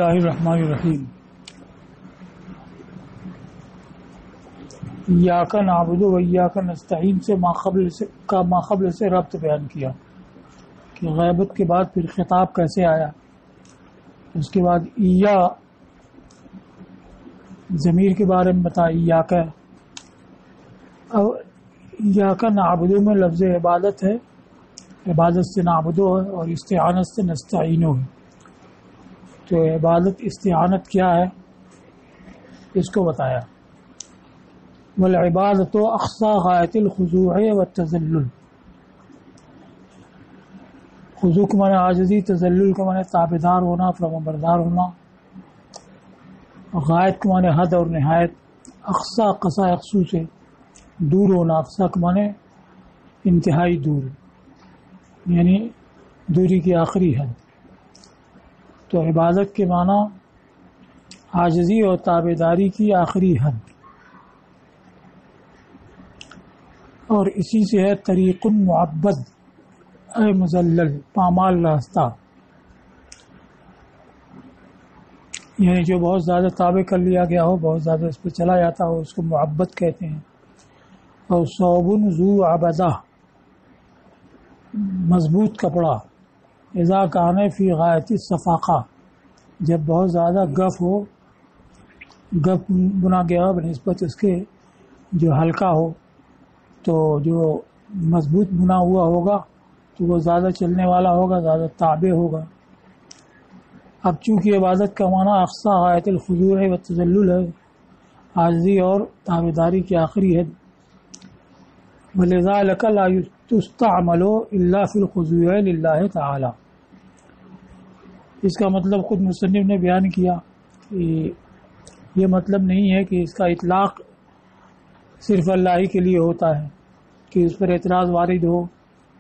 اللہ الرحمن الرحیم ایاک نعبد و ایاک نستعین سے ماقبل سے ربط بیان کیا کہ غیبت کے بعد پھر خطاب کیسے آیا. اس کے بعد ایا ضمیر کے بارے میں بتا ایاک ایاک نعبد میں لفظ عبادت ہے, عبادت سے نعبدو ہے اور استعانت سے نستعینو ہے. تو عبادت استعانت کیا ہے اس کو بتایا. والعبادت اقصی غایت الخضوع والتذلل. خضوع کا معنی عاجزی, تذلل کا معنی تابعدار ہونا, فرمانبردار ہونا. غایت کا معنی حد اور نہایت. اقصی قصا اقصو سے دور ہونا. اقصی کا معنی انتہائی دور, یعنی دوری کی آخری حد. تو عبادت کے معنی عاجزی اور تابعداری کی آخری حد, اور اسی سے ہے طریق معبد اے مذلل, پامال راستہ, یعنی جو بہت زیادہ تابع کر لیا گیا ہو, بہت زیادہ اس پہ چلا جاتا ہو, اس کو معبد کہتے ہیں. اور صوب ذو عبدہ, مضبوط کپڑا. اذا کان فی غایت الصفاقہ, جب بہت زیادہ گف ہو, گف بنا گیا ہو بنسبت اس کے جو ہلکا ہو, تو جو مضبوط بنا ہوا ہوگا تو وہ زیادہ چلنے والا ہوگا, زیادہ تابع ہوگا. اب چونکہ عبادت کا معنی اقصی غایت الخضوع و تذلل ہے, عاجزی اور تابعداری کی آخری حد. وَلِذَلِكَ لَا تُسْتَعْمَلُ إِلَّا فِي الْخُضُوعِ لِلَّهِ تَعَالَى. اس کا مطلب خود مصنف نے بیان کیا کہ یہ مطلب نہیں ہے کہ اس کا اطلاق صرف اللہ ہی کے لیے ہوتا ہے, کہ اس پر اعتراض وارد ہو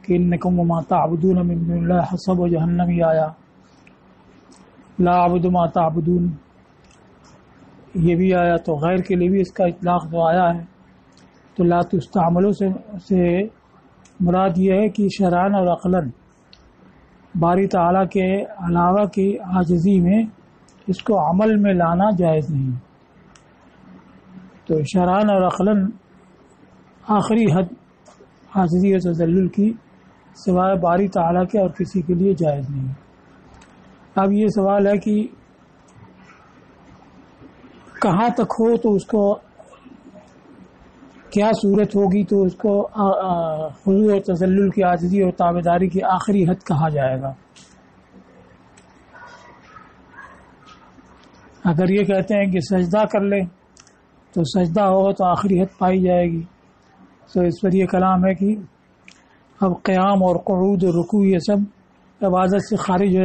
کہ انکم وما تعبدون من دون اللہ حسب جہنم ہی آیا, لا اعبد ما تعبدون یہ بھی آیا, تو غیر کے لیے بھی اس کا اطلاق جو آیا ہے. تو لا تستعملوا سے مراد یہ ہے کہ شرعاً اور عقلاً باری تعالیٰ کے علاوہ کی عاجزی میں اس کو عمل میں لانا جائز نہیں. تو شرعاً اور عقلاً آخری حد عاجزی و تذلل کی سوائے باری تعالیٰ کے اور کسی کے لیے جائز نہیں. اب یہ سوال ہے کہ کہاں تک ہو تو اس کو کیا صورت ہوگی تو اس کو خضوع اور تذلل کی, عاجزی اور تابعداری کی آخری حد کہا جائے گا. اگر یہ کہتے ہیں کہ سجدہ کر لیں تو سجدہ ہوگا تو آخری حد پائی جائے گی, تو اس پر یہ کلام ہے کہ اب قیام اور قعود اور رکوع یہ سب عبادت سے خارج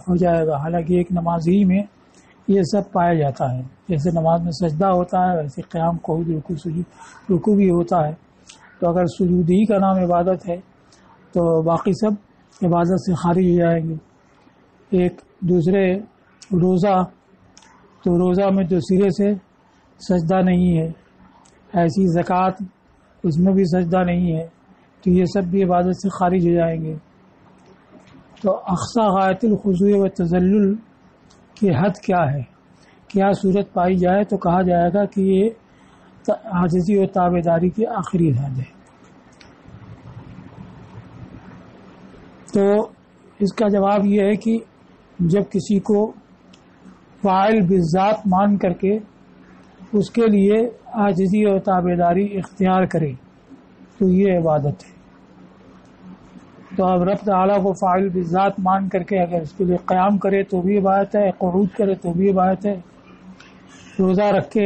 ہو جائے گا. حالانکہ ایک نمازی میں یہ سب پایا جاتا ہے, جیسے نماز میں سجدہ ہوتا ہے ویسے قیام, قعود, رکوع, سجود, رکوع بھی ہوتا ہے. تو اگر سجود ہی کا نام عبادت ہے تو باقی سب عبادت سے خارج ہو جائیں گے. ایک دوسرے روزہ, تو روزہ میں تو سرے سے سجدہ نہیں ہے. ایسی زکوٰۃ, اس میں بھی سجدہ نہیں ہے, تو یہ سب بھی عبادت سے خارج ہو جائیں گے. تو اقصی غایت الخضوع و تذلل کی حد کیا ہے, کیا صورت پائی جائے تو کہا جائے گا کہ یہ عاجزی اور تابعداری کی آخری حد ہے. تو اس کا جواب یہ ہے کہ جب کسی کو فاعل بالذات مان کر کے اس کے لیے عاجزی اور تابعداری اختیار کرے تو یہ عبادت ہے. تو اب رب تعالیٰ کو فاعل بالذات مان کر کے اگر اس کے لیے قیام کرے تو بھی عبادت ہے, قعود کرے تو بھی عبادت ہے, روزہ رکھے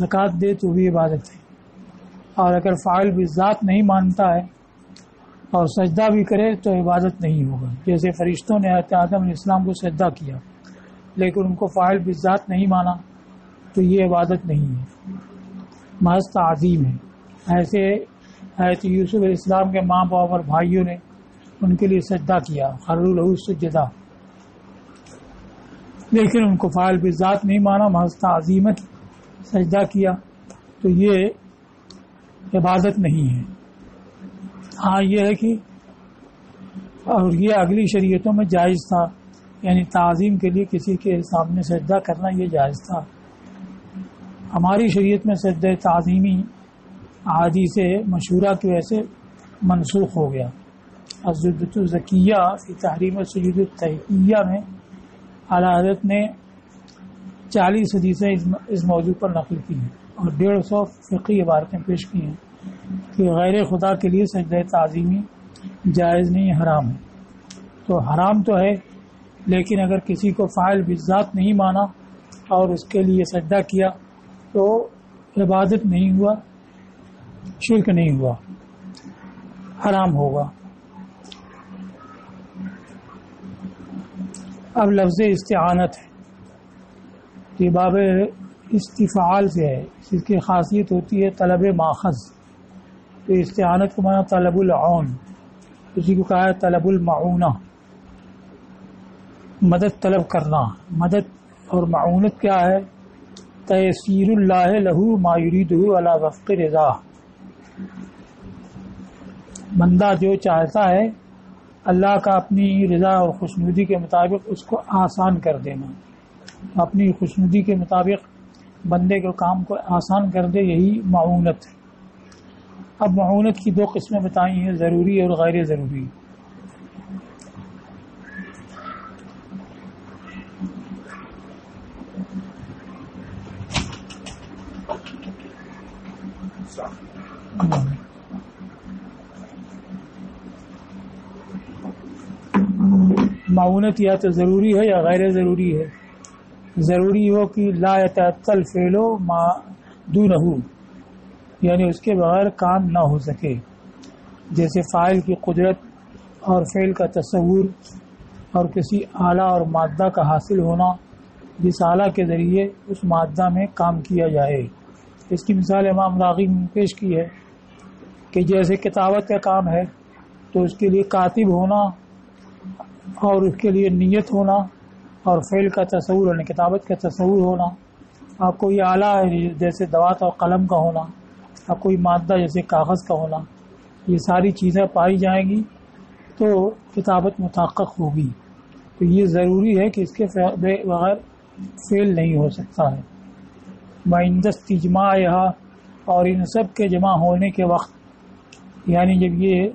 زکوٰۃ دے تو بھی عبادت ہے. اور اگر فاعل بالذات نہیں مانتا ہے اور سجدہ بھی کرے تو عبادت نہیں ہوگا. جیسے فرشتوں نے حضرت آدم علیہ السلام کو سجدہ کیا لیکن ان کو فاعل بالذات نہیں مانا تو یہ عبادت نہیں ہے, محض تعظیم ہے. ایسے حضرت یوسف علیہ السلام کے ماں باپ اور بھائیوں نے ان کے لیے سجدہ کیا, خروا لہ سجدا, لیکن ان کو فاعل بالذات نہیں مانا, محض تعظیمت سجدہ کیا, تو یہ عبادت نہیں ہے. ہاں یہ ہے کہ اور یہ اگلی شریعتوں میں جائز تھا یعنی تعظیم کے لیے کسی کے سامنے سجدہ کرنا یہ جائز تھا. ہماری شریعت میں سجدہ تعظیمی احادیث مشہورہ کی وجہ سے منسوخ ہو گیا. الزبدۃ الزکیہ فی تحریم سجود التحیہ میں اعلیٰ حضرت نے 40 حدیثیں اس موضوع پر نقل کی ہیں اور 150 فقہی عبارتیں پیش کی ہیں کہ غیر خدا کے لیے سجدہ تعظیمی جائز نہیں، حرام ہے. تو حرام تو ہے، لیکن اگر کسی کو فاعل بالذات نہیں مانا اور اس کے لیے سجدہ کیا تو عبادت نہیں ہوا، شرک نہیں ہوا، حرام ہوگا. اب لفظ استعانت ہے، یہ باب استفعال سے ہے، اس کی خاصیت ہوتی ہے طلب ماخذ. تو استعانت کو مانا طلب العون، کسی کو کہا ہے طلب المعونہ، مدد طلب کرنا. مدد اور معونت کیا ہے؟ تیسیر اللہ لہو ما یریدہ علی وفق رضا. بندہ جو چاہتا ہے اللہ کا اپنی رضا اور خوشنودی کے مطابق اس کو آسان کر دینا، اپنی خوشنودی کے مطابق بندے کے کام کو آسان کر دے، یہی معونت ہے. اب معونت کی 2 قسمیں بتائی ہیں، ضروری اور غیر ضروری. معونت یا تو ضروری ہے یا غیر ضروری ہے. ضروری ہو کہ لا یتعطل فعل ما دونہ، یعنی اس کے بغیر کام نہ ہو سکے، جیسے فاعل کی قدرت اور فعل کا تصور اور کسی آلہ اور مادہ کا حاصل ہونا جس آلہ کے ذریعے اس مادہ میں کام کیا جائے. اس کی مثال امام راغب نے پیش کی ہے کہ جیسے کتابت کا کام ہے تو اس کے لیے کاتب ہونا اور اس کے لیے نیت ہونا اور فعل کا تصور یعنی کتابت کا تصور ہونا، اور کوئی آلہ جیسے دوات اور قلم کا ہونا، اور کوئی مادہ جیسے کاغذ کا ہونا، یہ ساری چیزیں پائی جائیں گی تو کتابت متحقق ہوگی. تو یہ ضروری ہے کہ اس کے بغیر فعل نہیں ہو سکتا ہے. وعند استجماعها، اور ان سب کے جمع ہونے کے وقت، یعنی جب یہ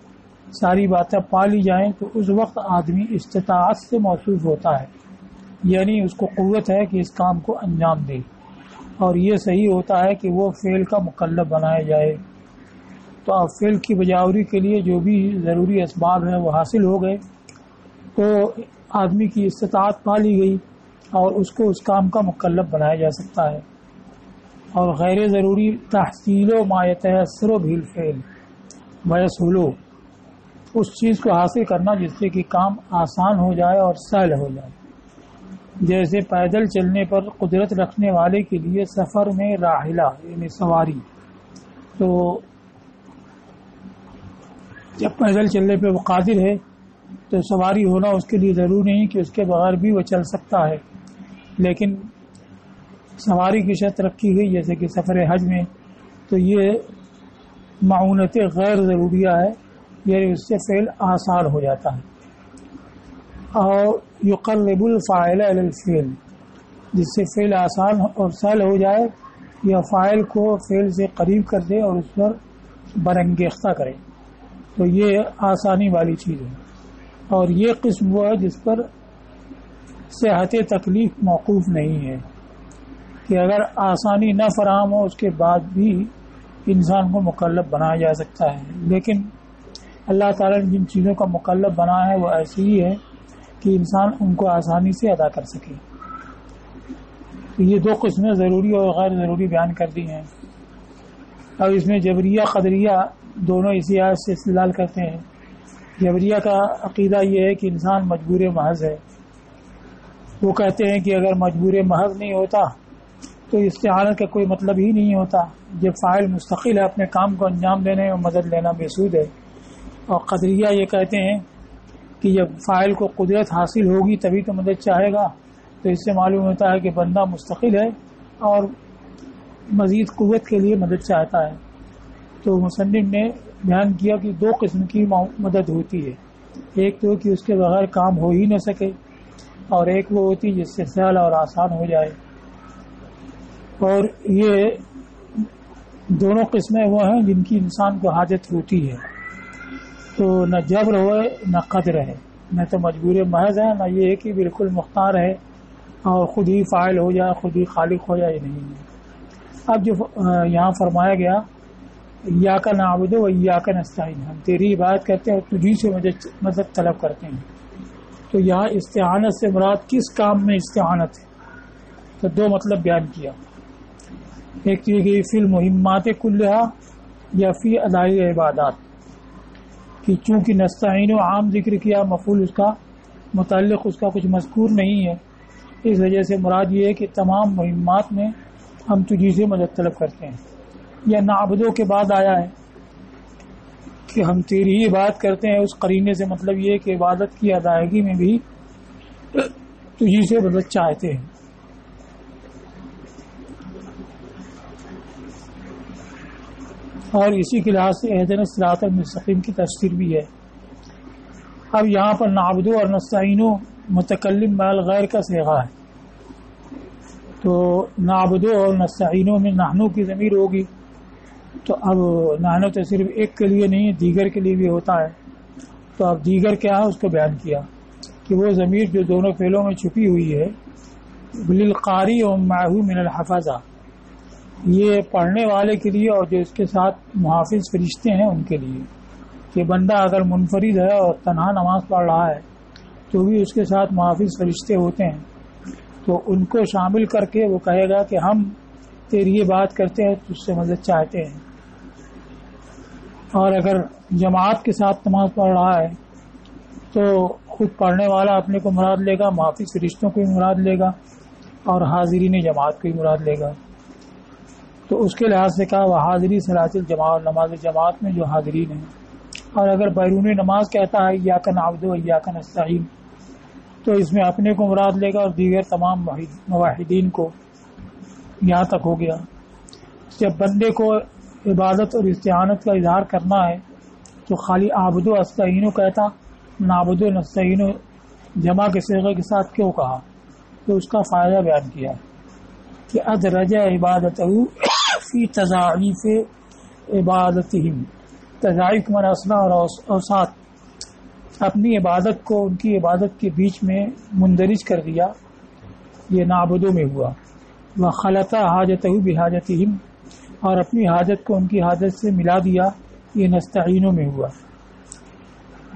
ساری باتیں پا لی جائیں تو اس وقت آدمی استطاعت سے موصوف ہوتا ہے، یعنی اس کو قوت ہے کہ اس کام کو انجام دے، اور یہ صحیح ہوتا ہے کہ وہ فعل کا مکلف بنایا جائے. تو اب فعل کی بجاوری کے لیے جو بھی ضروری اسباب ہیں وہ حاصل ہو گئے تو آدمی کی استطاعت پا لی گئی اور اس کو اس کام کا مکلف بنایا جا سکتا ہے. اور غیر ضروری تحصیل ما یتیسر بہ الفعل ویسہل، اس چیز کو حاصل کرنا جس سے کہ کام آسان ہو جائے اور سہل ہو جائے. جیسے پیدل چلنے پر قدرت رکھنے والے کے لیے سفر میں راحلہ یعنی سواری، تو جب پیدل چلنے پہ وہ قادر ہے تو سواری ہونا اس کے لیے ضروری نہیں کہ اس کے بغیر بھی وہ چل سکتا ہے. لیکن سواری کی شرط رکھی گئی جیسے کہ سفر حج میں، تو یہ معونت غیر ضروریہ ہے، یعنی اس سے فعل آسان ہو جاتا ہے. اور یقرب الفاعل الی الفعل، جس سے فعل آسان اور سہل ہو جائے یا فاعل کو فعل سے قریب کر دے اور اس پر برانگیختہ کرے، تو یہ آسانی والی چیز ہے. اور یہ قسم وہ ہے جس پر صحت تکلیف موقوف نہیں ہے کہ اگر آسانی نہ فراہم ہو اس کے بعد بھی انسان کو مکلف بنایا جا سکتا ہے. لیکن اللہ تعالیٰ نے جن چیزوں کا مکلف بنایا ہے وہ ایسی ہی ہے کہ انسان ان کو آسانی سے ادا کر سکے. تو یہ 2 قسمیں ضروری اور غیر ضروری بیان کر دی ہیں. اب اس میں جبریہ قدریہ دونوں اسی آیت سے استدلال کرتے ہیں. جبریہ کا عقیدہ یہ ہے کہ انسان مجبور محض ہے. وہ کہتے ہیں کہ اگر مجبور محض نہیں ہوتا تو استعانت کا کوئی مطلب ہی نہیں ہوتا. جب فاعل مستقل ہے اپنے کام کو انجام دینے میں مدد لینا بے سود ہے. اور قدریہ یہ کہتے ہیں کہ جب فاعل کو قدرت حاصل ہوگی تبھی تو مدد چاہے گا. تو اس سے معلوم ہوتا ہے کہ بندہ مستقل ہے اور مزید قوت کے لیے مدد چاہتا ہے. تو مصنف نے بیان کیا کہ 2 قسم کی مدد ہوتی ہے. ایک تو کہ اس کے بغیر کام ہو ہی نہ سکے، اور ایک وہ ہوتی جس سے سہل اور آسان ہو جائے. اور یہ دونوں قسمیں وہ ہیں جن کی انسان کو حاجت ہوتی ہے. تو نہ جبر ہو نہ قدر ہے، نہ تو مجبور محض ہے، نہ یہ ہے کہ بالکل مختار ہے اور خود ہی فاعل ہو جائے، خود ہی خالق ہو جائے، نہیں ہے. اب جو یہاں فرمایا گیا ایاک نعبد و ایاک نستعین، ہم تیری عبادت کرتے ہیں اور تجھی سے مدد طلب کرتے ہیں. تو یہاں استعانت سے مراد کس کام میں استعانت ہے؟ تو دو مطلب بیان کیا. ایک تو یہ فی المہمات کلہا یا فی ادائی عبادات، کہ چونکہ نستعین و عام ذکر کیا، مفعول اس کا متعلق اس کا کچھ مذکور نہیں ہے، اس وجہ سے مراد یہ ہے کہ تمام مہمات میں ہم تجھی سے مدد طلب کرتے ہیں. یا نعبدوں کے بعد آیا ہے کہ ہم تیری ہی عبادت کرتے ہیں، اس قرینے سے مطلب یہ ہے کہ عبادت کی ادائیگی میں بھی تجھی سے مدد چاہتے ہیں. اور اسی کے لحاظ سے اہدنا الصراط المستقیم کی تفسیر بھی ہے. اب یہاں پر نعبدو اور نستعینو متکلم مال غیر کا صیغہ ہے، تو نعبدو اور نستعینو میں نحنو کی ضمیر ہوگی. تو اب نحنو تو صرف ایک کے لیے نہیں، دیگر کے لیے بھی ہوتا ہے. تو اب دیگر کیا ہے اس کو بیان کیا کہ وہ ضمیر جو دونوں فعلوں میں چھپی ہوئی ہے، للقاری و معہو من الحفظہ، یہ پڑھنے والے کے لیے اور جو اس کے ساتھ محافظ فرشتے ہیں ان کے لیے. کہ بندہ اگر منفرد ہے اور تنہا نماز پڑھ رہا ہے تو بھی اس کے ساتھ محافظ فرشتے ہوتے ہیں، تو ان کو شامل کر کے وہ کہے گا کہ ہم تیری یہ بات کرتے ہیں، تجھ سے مدد چاہتے ہیں. اور اگر جماعت کے ساتھ نماز پڑھ رہا ہے تو خود پڑھنے والا اپنے کو مراد لے گا، محافظ فرشتوں کو بھی مراد لے گا، اور حاضرین جماعت کو بھی مراد لے گا. تو اس کے لحاظ سے کہا وہ حاضری صلاۃ الجماعت، نماز جماعت میں جو حاضرین ہیں. اور اگر بیرون نماز کہتا ہے ایاک نعبد و ایاک نستعین، تو اس میں اپنے کو مراد لے گا اور دیگر تمام موحدین کو. یہاں تک ہو گیا. جب بندے کو عبادت اور استعانت کا اظہار کرنا ہے تو خالی عابد و استعین کہتا، نعبد و نستعین جمع کے صیغے کے ساتھ کیوں کہا؟ تو اس کا فائدہ بیان کیا کہ ادرج عبادتہ فی تضاعیف عبادتہم، تضاعیف من اسنا اور اوساط، اپنی عبادت کو ان کی عبادت کے بیچ میں مندرج کر دیا، یہ نعبدوں میں ہوا. وخلط حاجتہ بحاجتہم، اور اپنی حاجت کو ان کی حاجت سے ملا دیا، یہ نستعینوں میں ہوا.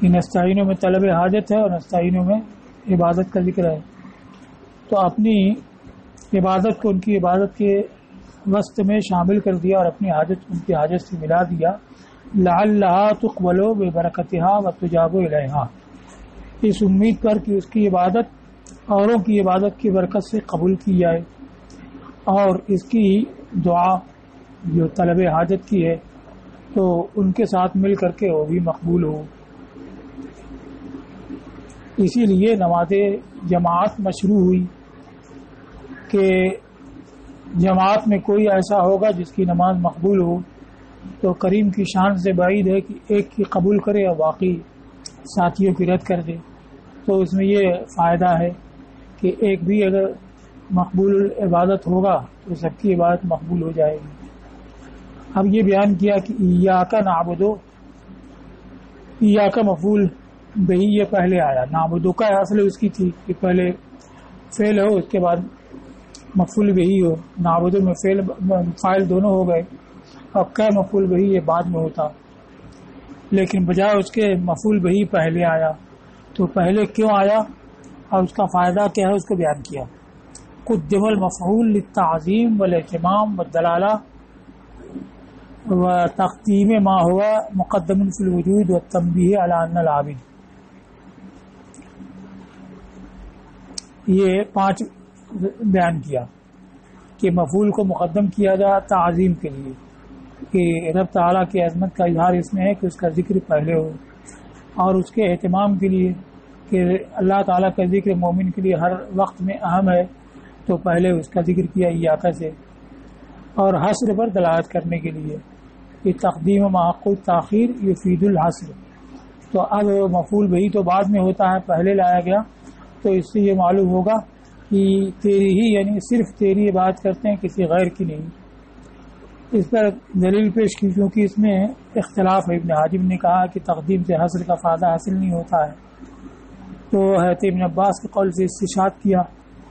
یہ نستعینوں میں طلب حاجت ہے اور نستعینوں میں عبادت کا ذکر ہے. تو اپنی عبادت کو ان کی عبادت کے وسط میں شامل کر دیا اور اپنی حاجت ان کی حاجت سے ملا دیا. لعلھا تقبل ببرکتھا وتجاب الیہا، اس امید پر کہ اس کی عبادت اوروں کی عبادت کی برکت سے قبول کی جائے اور اس کی دعا جو طلب حاجت کی ہے تو ان کے ساتھ مل کر کے وہ بھی مقبول ہو. اسی لیے نماز جماعت مشروع ہوئی کہ جماعت میں کوئی ایسا ہوگا جس کی نماز مقبول ہو تو کریم کی شان سے بعید ہے کہ ایک کی قبول کرے اور باقی ساتھیوں کی رد کر دے. تو اس میں یہ فائدہ ہے کہ ایک بھی اگر مقبول عبادت ہوگا تو سب کی عبادت مقبول ہو جائے گی. اب یہ بیان کیا کہ ایاک نعبدو، ایاک مفعول بہی یہ پہلے آیا، نعبدو کا اصل اس کی تھی کہ پہلے فعل ہو اس کے بعد مفعول بہی ہو. نعبدو میں فاعل دونوں ہو گئے، اب کا مفعول بہی یہ بعد میں ہوتا، لیکن بجائے اس کے مفعول بہی پہلے آیا. تو پہلے کیوں آیا اور اس کا فائدہ کیا ہے اس کو بیان کیا. قدم المفعول للتعظیم والاہتمام والدلالہ وتقدیم ما ہوا مقدم فی الوجود والتنبیہ علی ان العابد. یہ 5 بیان کیا کہ مفعول کو مقدم کیا جائے تعظیم کے لیے کہ رب تعالیٰ کی عظمت کا اظہار اس میں ہے کہ اس کا ذکر پہلے ہو، اور اس کے اہتمام کے لیے کہ اللہ تعالیٰ کا ذکر مومن کے لیے ہر وقت میں اہم ہے تو پہلے اس کا ذکر کیا ایاک سے، اور حصر پر دلالت کرنے کے لیے کہ تقدیم محق تاخیر یفید الحصر. تو اب مفعول بہی تو بعد میں ہوتا ہے، پہلے لایا گیا تو اس سے یہ معلوم ہوگا کہ تیری ہی یعنی صرف تیری عبادت کرتے ہیں، کسی غیر کی نہیں۔ اس پر دلیل پیش کی کیونکہ اس میں اختلاف ہے۔ ابن حاجب نے کہا کہ تقدیم سے حصر کا فائدہ حاصل نہیں ہوتا ہے، تو حضرت ابن عباس کے قول سے استشہاد کیا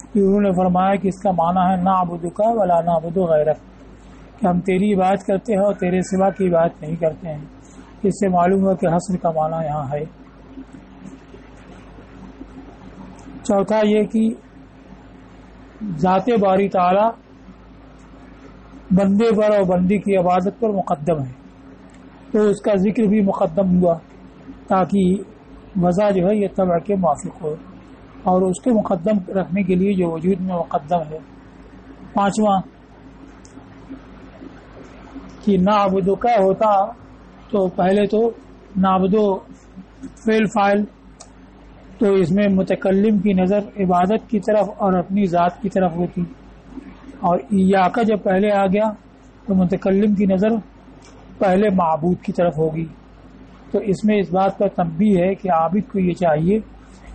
کہ انہوں نے فرمایا کہ اس کا معنی ہے نعبدک ولا نعبد غیرک، کہ ہم تیری عبادت کرتے ہیں اور تیرے سوا کی عبادت نہیں کرتے ہیں۔ اس سے معلوم ہوا کہ حصر کا معنی یہاں ہے۔ چوتھا یہ کہ ذات باری تعالی بندے پر اور بندی کی عبادت پر مقدم ہے، تو اس کا ذکر بھی مقدم ہوا تاکہ وضع جو ہے یہ طبع کے موافق ہو، اور اس کے مقدم رکھنے کے لیے جو وجود میں مقدم ہے۔ پانچواں کہ نعبدو کا ہوتا تو پہلے تو نعبدو فعل فاعل، تو اس میں متکلم کی نظر عبادت کی طرف اور اپنی ذات کی طرف ہوتی، اور ایاکا جب پہلے آ گیا تو متکلم کی نظر پہلے معبود کی طرف ہوگی۔ تو اس میں اس بات پر تنبیہ ہے کہ عابد کو یہ چاہیے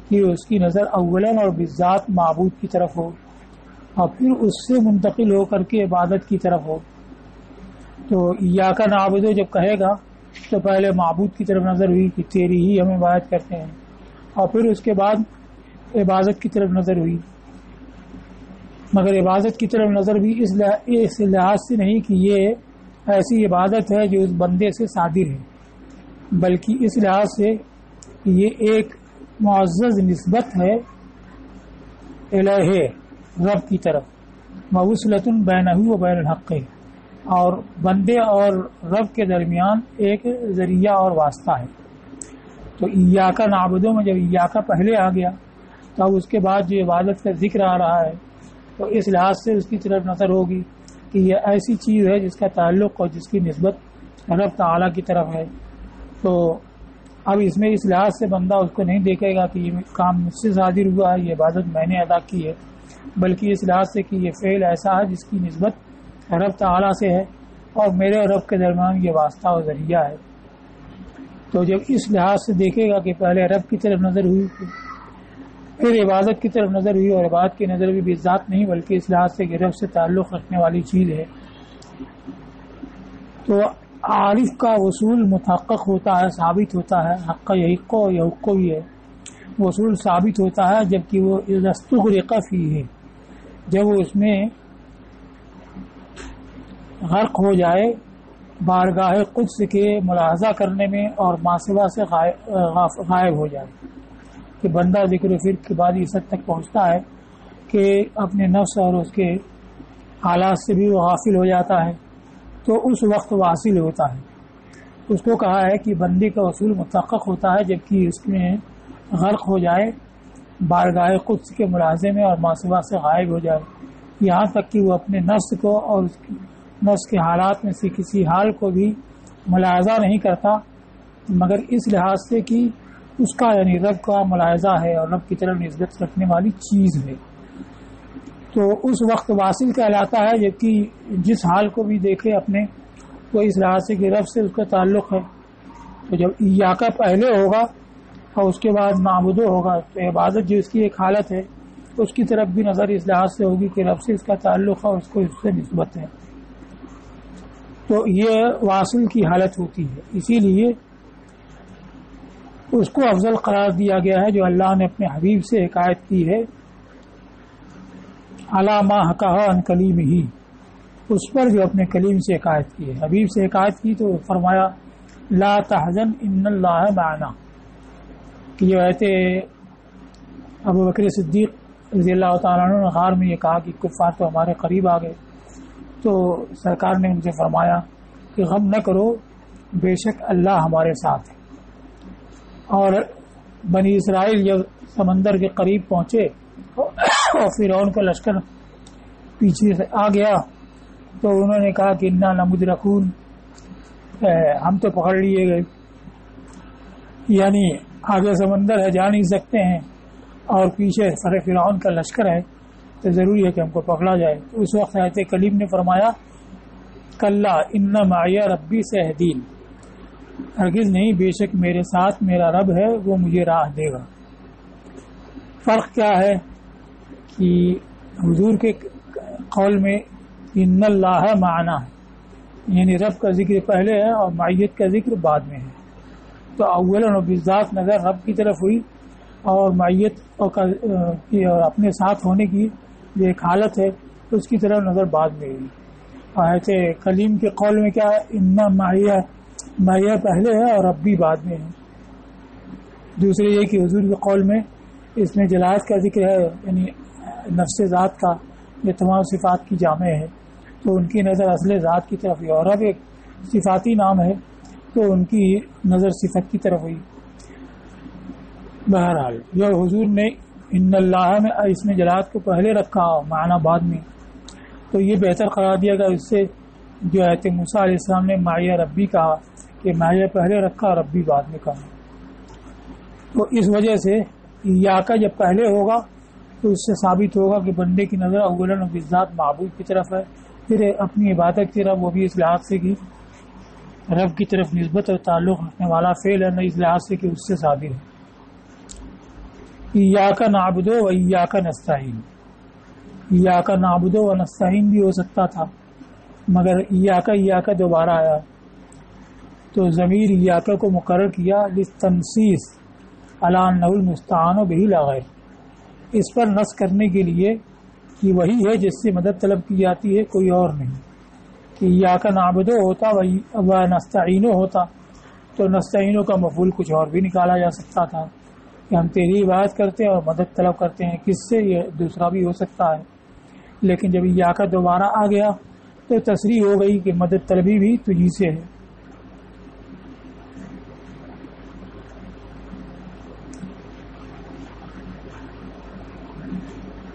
کہ اس کی نظر اولاً اور بالذات معبود کی طرف ہو، اور پھر اس سے منتقل ہو کر کے عبادت کی طرف ہو۔ تو ایاکا نعبدو جب کہے گا تو پہلے معبود کی طرف نظر ہوئی کہ تیری ہی ہم عبادت کرتے ہیں، اور پھر اس کے بعد عبادت کی طرف نظر ہوئی، مگر عبادت کی طرف نظر بھی اس لحاظ سے نہیں کہ یہ ایسی عبادت ہے جو اس بندے سے صادر ہے، بلکہ اس لحاظ سے کہ یہ ایک معزز نسبت ہے الہ رب کی طرف، موصلۃ بینہ و بین الحق، اور بندے اور رب کے درمیان ایک ذریعہ اور واسطہ ہے۔ تو ایاکا نعبدو میں جب ایاکا پہلے آ گیا تو اب اس کے بعد جو عبادت کا ذکر آ رہا ہے تو اس لحاظ سے اس کی طرف نظر ہوگی کہ یہ ایسی چیز ہے جس کا تعلق اور جس کی نسبت رب تعالیٰ کی طرف ہے۔ تو اب اس میں اس لحاظ سے بندہ اس کو نہیں دیکھے گا کہ یہ کام مجھ سے صادر ہوا ہے، یہ عبادت میں نے ادا کی ہے، بلکہ اس لحاظ سے کہ یہ فعل ایسا ہے جس کی نسبت رب تعالیٰ سے ہے اور میرے اور رب کے درمیان یہ واسطہ اور ذریعہ ہے۔ تو جب اس لحاظ سے دیکھے گا کہ پہلے رب کی طرف نظر ہوئی، پھر عبادت کی طرف نظر ہوئی، اور عبادت کی نظر بھی ذات نہیں بلکہ اس لحاظ سے کہ رب سے تعلق رکھنے والی چیز ہے، تو عارف کا وصول متحقق ہوتا ہے، ثابت ہوتا ہے۔ حق یحق و یحق بھی ہے، وصول ثابت ہوتا ہے جبکہ وہ استغرق فیہ ہے، جب وہ اس میں غرق ہو جائے بارگاہ قدس کے ملاحظہ کرنے میں اور ماسوا سے غائب ہو جائے، کہ بندہ ذکر و فکر کے بعد اس حد تک پہنچتا ہے کہ اپنے نفس اور اس کے حالات سے بھی وہ غافل ہو جاتا ہے، تو اس وقت واصل ہوتا ہے۔ اس کو کہا ہے کہ بندے کا وصول متحقق ہوتا ہے جبکہ اس میں غرق ہو جائے بارگاہ قدس کے ملاحظے میں اور ماسوا سے غائب ہو جائے، یہاں تک کہ وہ اپنے نفس کو اور اس کی نفس کے حالات میں سے کسی حال کو بھی ملاحظہ نہیں کرتا، مگر اس لحاظ سے کہ اس کا یعنی رب کا ملاحظہ ہے اور رب کی طرف نسبت رکھنے والی چیز ہے، تو اس وقت واصل کہلاتا ہے۔ جبکہ جس حال کو بھی دیکھے اپنے وہ اس لحاظ سے کہ رب سے اس کا تعلق ہے، تو جب ایاکا پہلے ہوگا اور اس کے بعد نعبدو ہوگا تو عبادت جو اس کی ایک حالت ہے اس کی طرف بھی نظر اس لحاظ سے ہوگی کہ رب سے اس کا تعلق ہے، اس کو اس سے نسبت ہے، تو یہ واصل کی حالت ہوتی ہے۔ اسی لیے اس کو افضل قرار دیا گیا ہے جو اللہ نے اپنے حبیب سے حکایت کی ہے، علی ما حکاہ عن کلیمہ، اس پر جو اپنے کلیم سے حکایت کی ہے۔ حبیب سے حکایت کی تو فرمایا لا تحزن ان اللہ معنا، کہ یہ کہتے ابو بکر صدیق رضی اللہ تعالیٰ عنہ نے غار میں یہ کہا کہ کفار تو ہمارے قریب آ گئے، تو سرکار نے ان سے فرمایا کہ غم نہ کرو، بے شک اللہ ہمارے ساتھ ہے۔ اور بنی اسرائیل جب سمندر کے قریب پہنچے اور فرعون کا لشکر پیچھے سے آ گیا تو انہوں نے کہا کہ انا لمدرکون، ہم تو پکڑ لیے گئے، یعنی آگے سمندر ہے جا نہیں سکتے ہیں اور پیچھے فرعون کا لشکر ہے تو ضروری ہے کہ ہم کو پکڑا جائے۔ تو اس وقت آیت کلیم نے فرمایا کلا ان معی ربی سیہدین، ہرگز نہیں، بے شک میرے ساتھ میرا رب ہے وہ مجھے راہ دے گا۔ فرق کیا ہے کہ حضور کے قول میں ان اللہ معنا ہے، یعنی رب کا ذکر پہلے ہے اور معیت کا ذکر بعد میں ہے، تو اولا و بالذات نظر رب کی طرف ہوئی اور معیت اور اپنے ساتھ ہونے کی جو ایک حالت ہے اس کی طرف نظر بعد میں ہوئی۔ آیت کلیم کے قول میں کیا ہے، ان معیہ پہلے ہے اور ربی بعد میں ہے۔ دوسرے یہ کہ حضور کے قول میں اس میں جلالت کا ذکر ہے، یعنی نفس ذات کا یہ تمام صفات کی جامع ہے، تو ان کی نظر اصل ذات کی طرف ہوئی، اور رب ایک صفاتی نام ہے تو ان کی نظر صفت کی طرف ہوئی۔ بہرحال جو حضور نے ان اللہ میں اس میں جلالت کو پہلے رکھا معنی بعد میں، تو یہ بہتر قرار دیا گیا اس سے جو آیت موسیٰ علیہ السلام نے معیہ ربی کہا کہ معیہ پہلے رکھا ربی بعد میں کہا، تو اس وجہ سے یا کا جب پہلے ہوگا تو اس سے ثابت ہوگا کہ بندے کی نظر اولاً و بالذات معبود کی طرف ہے، پھر اپنی عبادت کی طرف، وہ بھی اس لحاظ سے کہ رب کی طرف نسبت اور تعلق رکھنے والا فعل ہے، نہ اس لحاظ سے کہ اس سے ثابت ہے۔ ایاک نعبد و ایاک نستعین، ایاک نعبد و نستعین بھی ہو سکتا تھا، مگر ایاک دوبارہ آیا تو ضمیر ایاک کو مقرر کیا للتنصیص علی انہ المستعان بہ لا غیر، اس پر نص کرنے کے لیے کہ وہی ہے جس سے مدد طلب کی جاتی ہے، کوئی اور نہیں۔ کہ ایاک نعبد ہوتا و نستعین ہوتا تو نستعین کا مفعول کچھ اور بھی نکالا جا سکتا تھا کہ ہم تیری عبادت کرتے ہیں اور مدد طلب کرتے ہیں، کس سے، یہ دوسرا بھی ہو سکتا ہے، لیکن جب ایاک دوبارہ آ گیا تو تصریح ہو گئی کہ مدد طلبی بھی تجھی سے ہے۔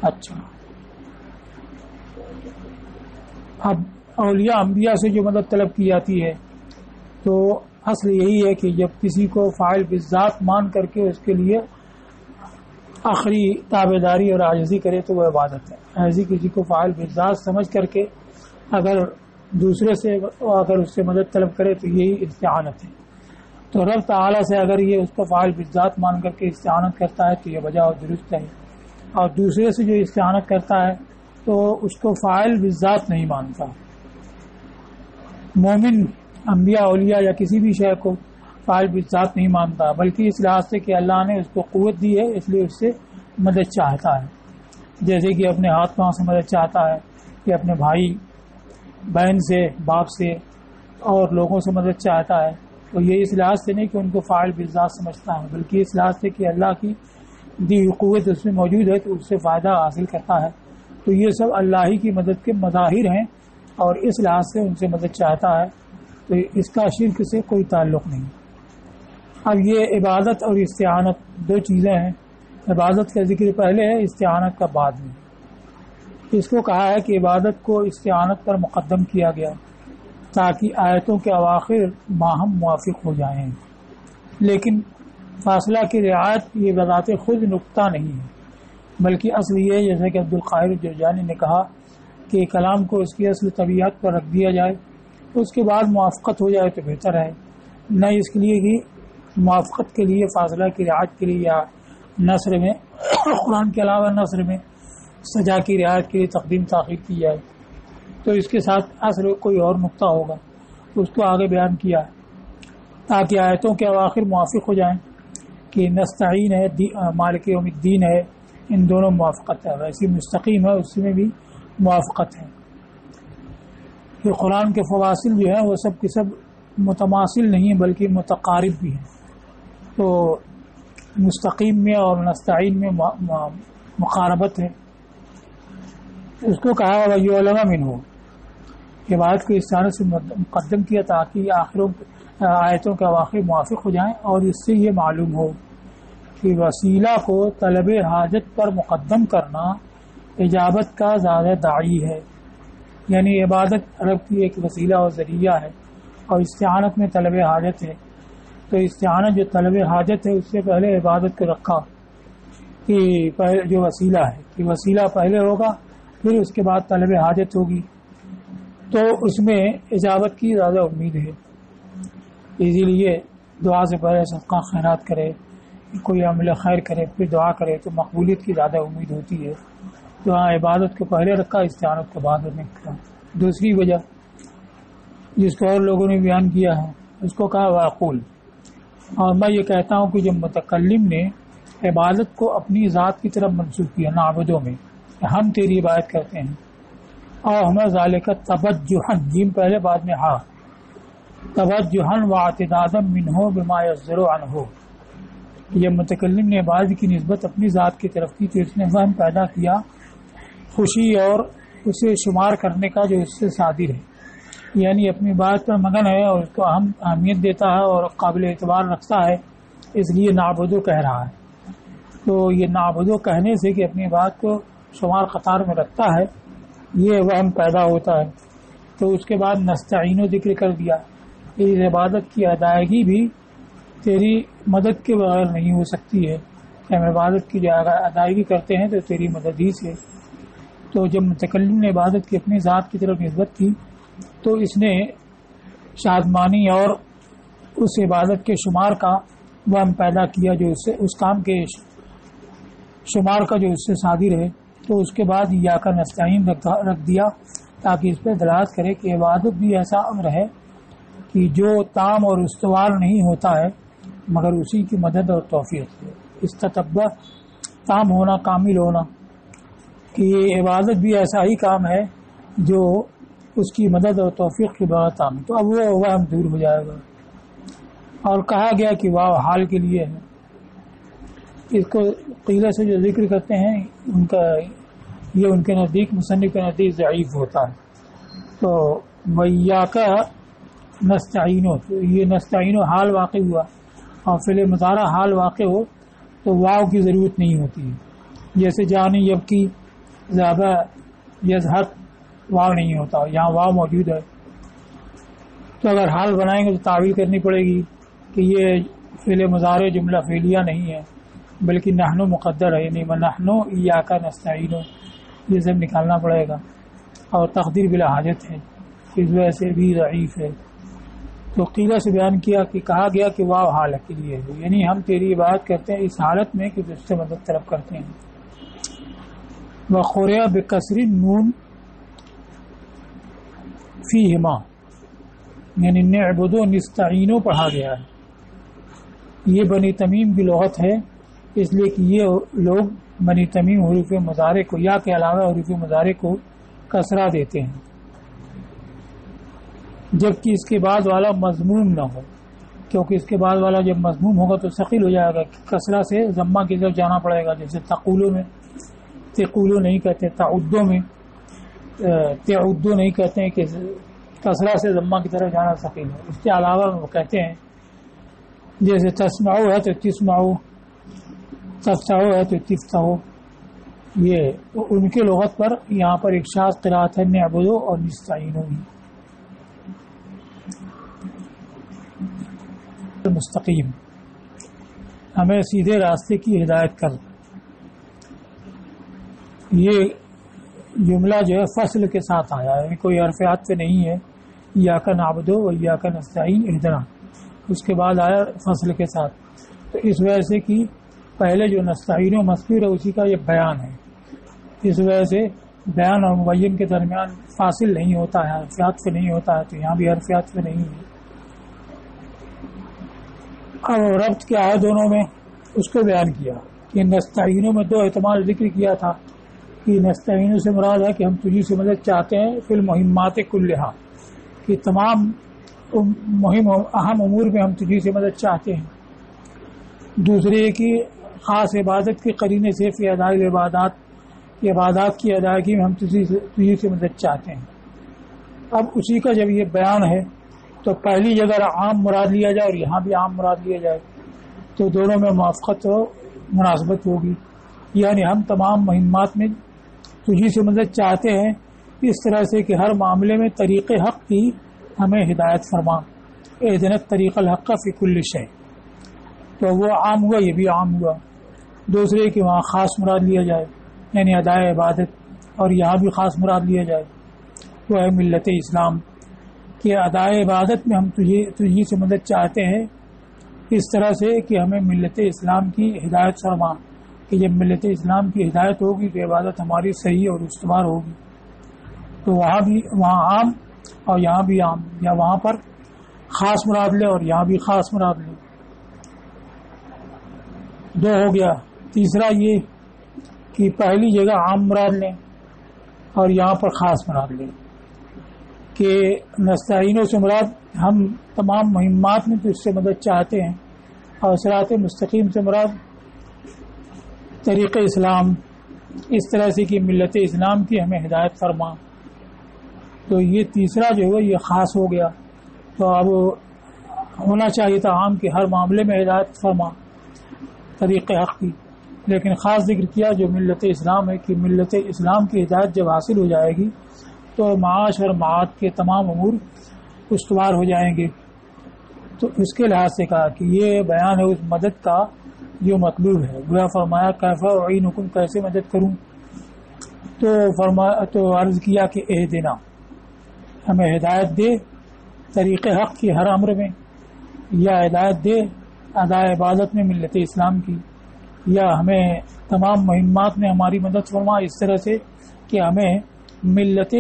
اچھا، اب اولیاء انبیاء سے جو مدد طلب کی جاتی ہے تو اصل یہی ہے کہ جب کسی کو فاعل بالذات مان کر کے اس کے لیے آخری تابعداری اور عاجزی کرے تو وہ عبادت ہے۔ ایسی کسی کو فاعل بالذات سمجھ کر کے اگر دوسرے سے اگر اس سے مدد طلب کرے تو یہی استعانت ہے۔ تو رب تعالیٰ سے اگر یہ اس کو فاعل بالذات مان کر کے استعانت کرتا ہے تو یہ وجہ اور درست ہے، اور دوسرے سے جو استعانت کرتا ہے تو اس کو فاعل بالذات نہیں مانتا۔ مومن انبیاء اولیاء یا کسی بھی شے کو فاعل بالذات نہیں مانتا، بلکہ اس لحاظ سے کہ اللہ نے اس کو قوت دی ہے اس لیے اس سے مدد چاہتا ہے، جیسے کہ اپنے ہاتھ پاؤں سے مدد چاہتا ہے، کہ اپنے بھائی بہن سے، باپ سے اور لوگوں سے مدد چاہتا ہے، تو یہ اس لحاظ سے نہیں کہ ان کو فاعل بالذات سمجھتا ہے، بلکہ اس لحاظ سے کہ اللہ کی دی ہوئی قوت اس میں موجود ہے تو اس سے فائدہ حاصل کرتا ہے، تو یہ سب اللہ ہی کی مدد کے مظاہر ہیں اور اس لحاظ سے ان سے مدد چاہتا ہے، تو اس کا شرک سے کوئی تعلق نہیں۔ اب یہ عبادت اور استعانت دو چیزیں ہیں، عبادت کا ذکر پہلے ہے، استعانت کا بعد میں۔ اس کو کہا ہے کہ عبادت کو استعانت پر مقدم کیا گیا تاکہ آیتوں کے اواخر باہم موافق ہو جائیں، لیکن فاصلہ کی رعایت یہ بذات خود نقطہ نہیں ہے، بلکہ اصل یہ جیسا کہ عبدالقاہر جرجانی نے کہا کہ کلام کو اس کی اصل طبیعت پر رکھ دیا جائے، اس کے بعد موافقت ہو جائے تو بہتر ہے، نہ اس کے لیے کہ موافقت کے لیے فاصلہ کی رعایت کے لیے یا نثر میں قرآن کے علاوہ نثر میں سجا کی رعایت کے لیے تقدیم تاخیر کی جائے، تو اس کے ساتھ اصل کوئی اور نقطہ ہوگا تو اس کو آگے بیان کیا ہے تاکہ آیتوں کے اواخر موافق ہو جائیں کہ نستعین ہے، مالک یوم الدین ہے، ان دونوں موافقت ہے، ویسی مستقیم ہے اس میں بھی موافقت ہے۔ کہ قرآن کے فواصل جو ہیں وہ سب کے سب متماثل نہیں ہیں بلکہ متقارب بھی ہیں، تو مستقیم میں اور نستعین میں مقاربت ہے۔ اس کو کہا وَيُعْلَمَ مِنْهُ، یہ بات کو استعانت سے مقدم کیا تاکہ آیتوں کے اواخر موافق ہو جائیں، اور اس سے یہ معلوم ہو کہ وسیلہ کو طلب حاجت پر مقدم کرنا اجابت کا زیادہ داعی ہے، یعنی عبادت رب کی ایک وسیلہ اور ذریعہ ہے اور استعانت میں طلب حاجت ہے، تو استعانت جو طلب حاجت ہے اس سے پہلے عبادت کو رکھا کہ جو وسیلہ ہے کہ وسیلہ پہلے ہوگا پھر اس کے بعد طلب حاجت ہوگی، تو اس میں اجابت کی زیادہ امید ہے، اسی لیے دعا سے پہلے صدقہ خیرات کرے، کوئی عمل خیر کرے پھر دعا کرے تو مقبولیت کی زیادہ امید ہوتی ہے، تو ہاں عبادت کو پہلے رکھا، استعانت کو بعد میں رکھا۔ دوسری وجہ جس کو اور لوگوں نے بیان کیا ہے اس کو کہا واقول، اور میں یہ کہتا ہوں کہ جب متکلم نے عبادت کو اپنی ذات کی طرف منسوخ کیا نعبدوں میں، ہم تیری عبادت کرتے ہیں، اور ہمیں ذالک توجہن، جیم پہلے بعد میں ہاں، توجہن و اعتدادا منہ بما یصدر عنہ، یہ متکلم نے عبادت کی نسبت اپنی ذات کی طرف کی تو اس نے وہم پیدا کیا خوشی اور اسے شمار کرنے کا جو اس سے صادر ہے، یعنی اپنی بات پر مگن ہے اور اس کو اہمیت دیتا ہے اور قابل اعتبار رکھتا ہے، اس لیے نعبدو کہہ رہا ہے۔ تو یہ نعبدو کہنے سے کہ اپنی بات کو شمار قطار میں رکھتا ہے، یہ وہم پیدا ہوتا ہے۔ تو اس کے بعد نستعینو ذکر کر دیا، اس عبادت کی ادائیگی بھی تیری مدد کے بغیر نہیں ہو سکتی ہے، کہ ہم عبادت کی ادائیگی کرتے ہیں تو تیری مدد ہی سے۔ تو جب متکلم نے عبادت کی اپنی ذات کی طرف نسبت کی تو اس نے شادمانی اور اس عبادت کے شمار کا وہم پیدا کیا، جو اس کام کے شمار کا جو اس سے صادر ہے۔ تو اس کے بعد یا کا نستعین رکھ دیا تاکہ اس پہ دلالت کرے کہ عبادت بھی ایسا امر ہے کہ جو تام اور استوار نہیں ہوتا ہے مگر اسی کی مدد اور توفیق ہے۔ استتبہ تام ہونا، کامل ہونا، کہ یہ عبادت بھی ایسا ہی کام ہے جو اس کی مدد اور توفیق کے بغیر تام ہے۔ تو اب وہ وہم دور ہو جائے گا۔ اور کہا گیا کہ واو حال کے لیے ہے، اس کو قیلہ سے جو ذکر کرتے ہیں ان کے نزدیک، مصنف کے نزدیک ضعیف ہوتا ہے۔ تو وَإِيَّاكَ نستعینو، تو یہ نستعینو حال واقع ہوا، اور فعل مضارع حال واقع ہو تو واو کی ضرورت نہیں ہوتی ہے، جیسے جانی یبکی، ذهب، یذهب، واو نہیں ہوتا، یہاں واو موجود ہے۔ تو اگر حال بنائیں گے تو تعویل کرنی پڑے گی کہ یہ فعل مضارع جملہ فعلیہ نہیں ہے بلکہ نحنو مقدر ہے، یعنی نحنو ایاک نستعینو، یہ سب نکالنا پڑے گا، اور تقدیر بلا حاجت ہے، اس وجہ سے بھی ضعیف ہے۔ تو قیلہ سے بیان کیا کہ کہا گیا کہ واو حال کے لیے ہے، یعنی ہم تیری عبادت کرتے ہیں اس حالت میں کہ تجھ سے مدد طلب کرتے ہیں۔ وَقُرِئَ بِكَسْرِ النُّونِ فِيهِمَا، یعنی نعبدو نستعینو پڑھا گیا ہے۔ یہ بنی تمیم کی لغت ہے، اس لیے کہ یہ لوگ بنی تمیم حروف مضارع کو یا کے علاوہ حروف مضارع کو کسرہ دیتے ہیں جبکہ اس کے بعد والا مضموم نہ ہو، کیونکہ اس کے بعد والا جب مضموم ہوگا تو ثقیل ہو جائے گا، کسرہ سے ضمہ کی طرف جانا پڑے گا، جیسے تقولو میں تقولو نہیں کہتے، تعدو میں تعدو نہیں کہتے ہیں، کہ کسرہ سے ضمہ کی طرف جانا ثقیل ہے۔ اس کے علاوہ وہ کہتے ہیں جیسے تسمعو ہے تو تسمعو، تفتحو ہے تو تفتحو، یہ ان کے لغت پر یہاں پر ایک شاذ قرات ہے نعبدو اور نستعینو ہی۔ مستقیم، ہمیں سیدھے راستے کی ہدایت کر، یہ جملہ جو ہے فصل کے ساتھ آیا ہے، یعنی کوئی حرف عطف نہیں ہے، ایاک نعبدو و ایاک نستعین اہدنا، اس کے بعد آیا فصل کے ساتھ۔ تو اس وجہ سے کہ پہلے جو نستعین و مذکور ہے اسی کا یہ بیان ہے، اس وجہ سے بیان اور مبین کے درمیان فاصل نہیں ہوتا ہے، حرف عطف نہیں ہوتا ہے، تو یہاں بھی حرف عطف نہیں ہے۔ اب ربط کیا ہے دونوں میں، اس کو بیان کیا کہ نستعینوں میں دو احتمال ذکر کیا تھا کہ نستعینوں سے مراد ہے کہ ہم تجھی سے مدد چاہتے ہیں فی المہمات کلہا، کہ تمام مہم اہم امور میں ہم تجھی سے مدد چاہتے ہیں۔ دوسرے کی خاص عبادت کے قرینے سے فی ادائی العبادات، کی عبادات کی ادائیگی میں ہم تجھی سے مدد چاہتے ہیں۔ اب اسی کا جب یہ بیان ہے تو پہلی جگہ عام مراد لیا جائے اور یہاں بھی عام مراد لیا جائے تو دونوں میں موافقت و مناسبت ہوگی، یعنی ہم تمام مہمات میں تجھی سے مدد چاہتے ہیں اس طرح سے کہ ہر معاملے میں طریق حق کی ہمیں ہدایت فرما، اہدنا طریق الحق فی کل شیء، تو وہ عام ہوا، یہ بھی عام ہوا۔ دوسرے کہ وہاں خاص مراد لیا جائے یعنی ادائے عبادت، اور یہاں بھی خاص مراد لیا جائے وہ ہے ملت اسلام، کہ ادائے عبادت میں ہم تجھی سے مدد چاہتے ہیں اس طرح سے کہ ہمیں ملت اسلام کی ہدایت فرما، کہ جب ملت اسلام کی ہدایت ہوگی تو عبادت ہماری صحیح اور استوار ہوگی۔ تو وہاں عام اور یہاں بھی عام، یا وہاں پر خاص مراد لے اور یہاں بھی خاص مراد لے، دو ہو گیا۔ تیسرا یہ کہ پہلی جگہ عام مراد لیں اور یہاں پر خاص مراد لیں، کہ نستعینوں سے مراد ہم تمام مہمات میں تو اس سے مدد چاہتے ہیں، اور صراط مستقیم سے مراد طریق اسلام، اس طرح سے کہ ملت اسلام کی ہمیں ہدایت فرما۔ تو یہ تیسرا جو ہے یہ خاص ہو گیا۔ تو اب ہونا چاہیے تھا عام کے ہر معاملے میں ہدایت فرما طریق حق کی، لیکن خاص ذکر کیا جو ملت اسلام ہے، کہ ملت اسلام کی ہدایت جب حاصل ہو جائے گی تو معاش اور معاد کے تمام امور استوار ہو جائیں گے۔ تو اس کے لحاظ سے کہا کہ یہ بیان ہے اس مدد کا جو مطلوب ہے۔ گویا فرمایا کیفا اعینکم، کیسے مدد کروں؟ تو عرض کیا کہ اہدنا، ہمیں ہدایت دے طریق حق کی ہر امر میں، یا ہدایت دے ادا عبادت میں ملت اسلام کی، یا ہمیں تمام مہمات میں ہماری مدد فرما اس طرح سے کہ ہمیں ملت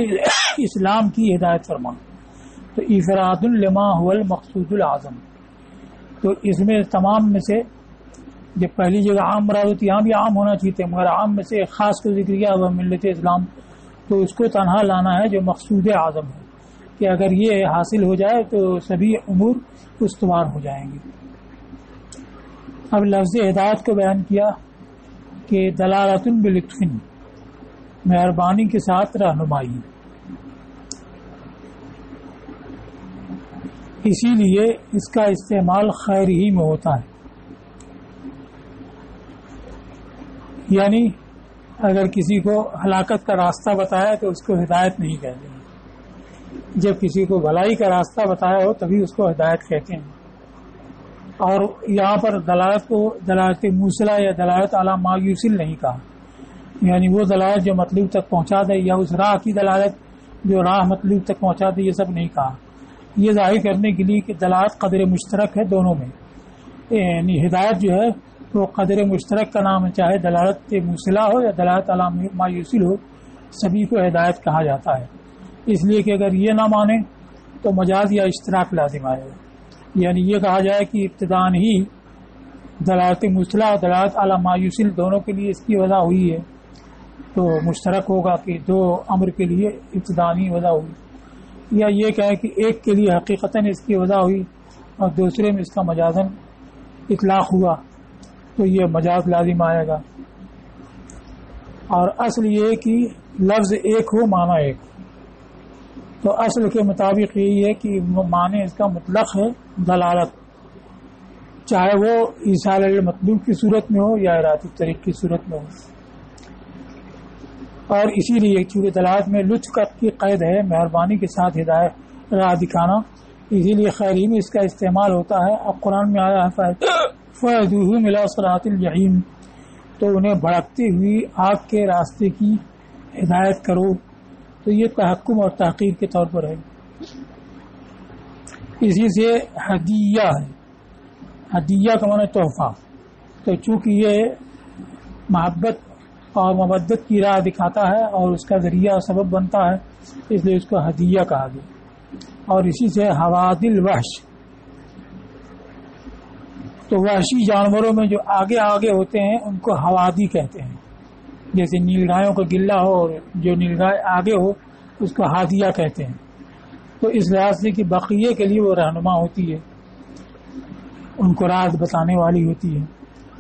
اسلام کی ہدایت فرما۔ تو افراد لما هو المقصود العظم، تو اس میں تمام میں سے جب پہلی جگہ عام مراد ہوتی یہاں بھی عام ہونا چاہیے، مگر عام میں سے خاص کو ذکر کیا وہ ملت اسلام، تو اس کو تنہا لانا ہے جو مقصود اعظم ہے، کہ اگر یہ حاصل ہو جائے تو سبھی امور استوار ہو جائیں گے۔ اب لفظ ہدایت کو بیان کیا کہ دلالۃ بلطف، مہربانی کے ساتھ رہنمائی، اسی لیے اس کا استعمال خیر ہی میں ہوتا ہے۔ یعنی اگر کسی کو ہلاکت کا راستہ بتایا تو اس کو ہدایت نہیں کہتے ہیں، جب کسی کو بھلائی کا راستہ بتایا ہو تبھی اس کو ہدایت کہتے ہیں۔ اور یہاں پر دلالت کو دلالت موصلہ یا دلالت علی ما یوصل نہیں کہا، یعنی وہ دلالت جو مطلوب تک پہنچا دے، یا اس راہ کی دلالت جو راہ مطلوب تک پہنچا دے، یہ سب نہیں کہا۔ یہ ظاہر کرنے کے لیے کہ دلالت قدر مشترک ہے دونوں میں، یعنی ہدایت جو ہے وہ قدر مشترک کا نام ہے، چاہے دلالت موصلہ ہو یا دلالت علی ما یوصل ہو، سبھی کو ہدایت کہا جاتا ہے۔ اس لیے کہ اگر یہ نہ مانے تو مجاز یا اشتراک لازم آئے گا، یعنی یہ کہا جائے کہ ابتداءً ہی دلالت موصلہ اور دلالت علی ما یوصل دونوں کے لیے اس کی وضع ہوئی ہے، تو مشترک ہوگا کہ دو امر کے لیے ابتدائی وضع ہوئی، یا یہ کہے کہ ایک کے لیے حقیقتاً اس کی وضع ہوئی اور دوسرے میں اس کا مجازاً اطلاق ہوا، تو یہ مجاز لازم آئے گا۔ اور اصل یہ کہ لفظ ایک ہو معنی ایک، تو اصل کے مطابق یہی ہے کہ معنی اس کا مطلق ہے دلالت، چاہے وہ ایصال المطلوب کی صورت میں ہو یا ارادی طریق کی صورت میں ہو۔ اور اسی لیے چونکہ دلالت میں لطف کی قید ہے، مہربانی کے ساتھ ہدایت راہ دکھانا، اسی لیے خیری میں اس کا استعمال ہوتا ہے۔ اب قرآن میں آیا ہے فَأَهْدُوهُمْ إِلَىٰ صِرَاطِ الْجَحِيمِ، تو انہیں بھڑکتی ہوئی آگ کے راستے کی ہدایت کرو، تو یہ تحکم اور تحقیر کے طور پر ہے۔ اسی سے ہدیہ ہے، ہدیہ کا معنی تحفہ، تو چونکہ یہ محبت اور مودت کی راہ دکھاتا ہے اور اس کا ذریعہ اور سبب بنتا ہے، اس لیے اس کو ہدیہ کہا گیا۔ اور اسی سے حوادی الوحش، تو وحشی جانوروں میں جو آگے آگے ہوتے ہیں ان کو حوادی کہتے ہیں، جیسے نیل گایوں کا گلہ ہو اور جو نیل گائے آگے ہو اس کو ہادیہ کہتے ہیں۔ تو اس لحاظ سے کہ بقیے کے لیے وہ رہنما ہوتی ہے، ان کو راہ بتانے والی ہوتی ہے۔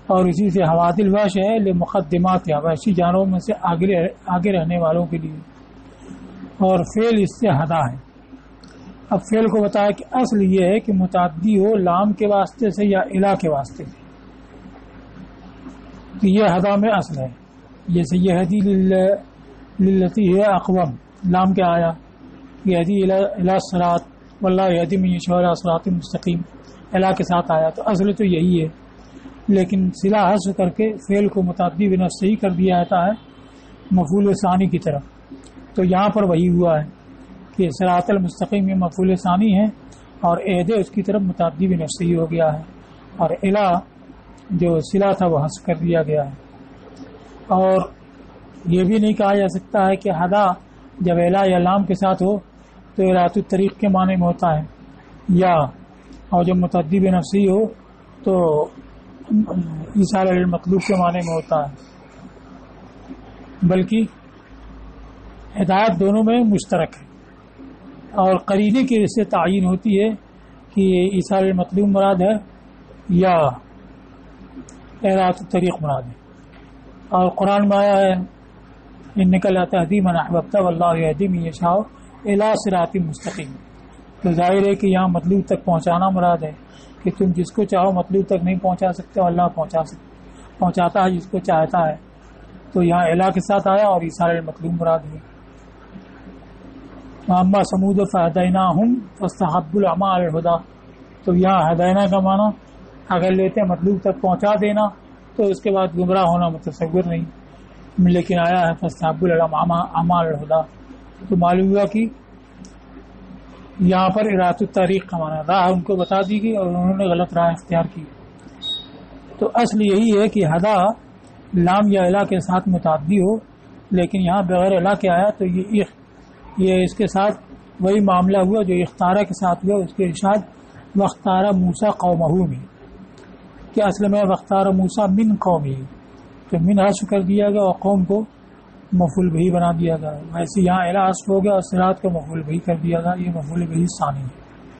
اور اسی سے حوادی الوحش ہے لمقدمات، یا وحشی جانوروں میں سے آگے رہنے والوں کے لیے۔ اور فعل اس سے ہدا ہے۔ اب فعل کو بتایا کہ اصل یہ ہے کہ متعدی ہو لام کے واسطے سے یا الہ کے واسطے سے، تو یہ ہدا میں اصل ہے۔ جیسے یہ ہدی للتی ہے اقوم، لام کے آیا یہ ہدی الی الصراط واللہ یہدی من یشاء الی صراط مستقیم، الہ کے ساتھ آیا، تو اصل تو یہی ہے، لیکن صلہ حذف کر کے فعل کو متعدی بنفس ہی کر دیا جاتا ہے مفعول ثانی کی طرف۔ تو یہاں پر وہی ہوا ہے کہ صراط المستقیم یہ مفعول ثانی ہے اور عہد اس کی طرف متعدی بنفس ہی ہو گیا ہے، اور الہ جو صلہ تھا وہ حذف کر دیا گیا ہے. اور یہ بھی نہیں کہا جا سکتا ہے کہ ہدا جب الہ یا لام کے ساتھ ہو تو الہۃ الطریق کے معنی میں ہوتا ہے، یا اور جب متعدی بنفسی ہو تو ایصال المطلوب کے معنی میں ہوتا ہے، بلکہ ہدایت دونوں میں مشترک ہے. اور قرینے کی اس سے تعین ہوتی ہے کہ ایصال المطلوب مراد ہے یا الہۃ الطریق مراد ہے. اور قرآن میں آیا ہے انک لا تہدی من احببت واللہ یہدی من یشاء الی صراط مستقیم. تو ظاہر ہے کہ یہاں مطلوب تک پہنچانا مراد ہے کہ تم جس کو چاہو مطلوب تک نہیں پہنچا سکتے، اللہ پہنچاتا ہے جس کو چاہتا ہے. تو یہاں الہ کے ساتھ آیا اور ایصال المطلوب مراد ہے. اما ثمود فہدیناہم فاستحبوا العمی علی الہدی. تو یہاں ہدینہ کا معنی اگر لیتے ہیں مطلوب تک پہنچا دینا تو اس کے بعد گمراہ ہونا متصور نہیں، لیکن آیا ہے فاستحبوا العمی علی الہدی. تو معلوم ہوا کہ یہاں پر الہۃ الطریق کا معنی راہ ان کو بتا دی گئی اور انہوں نے غلط راہ اختیار کی. تو اصل یہی ہے کہ ہدا لام یا الہ کے ساتھ متعدی ہو، لیکن یہاں بغیر الہ کے آیا تو یہ اس کے ساتھ وہی معاملہ ہوا جو اختارہ کے ساتھ ہوا. اس کے ارشاد واختار موسیٰ قومہ میں، کہ اصل میں واختار موسیٰ من قومی، تو من حذف کر دیا گیا اور قوم کو مفعول بہ بنا دیا گیا. ویسے یہاں الہ حذف ہو گیا اور صراط کو مفعول بہ کر دیا گیا. یہ مفعول بہ ثانی ہے.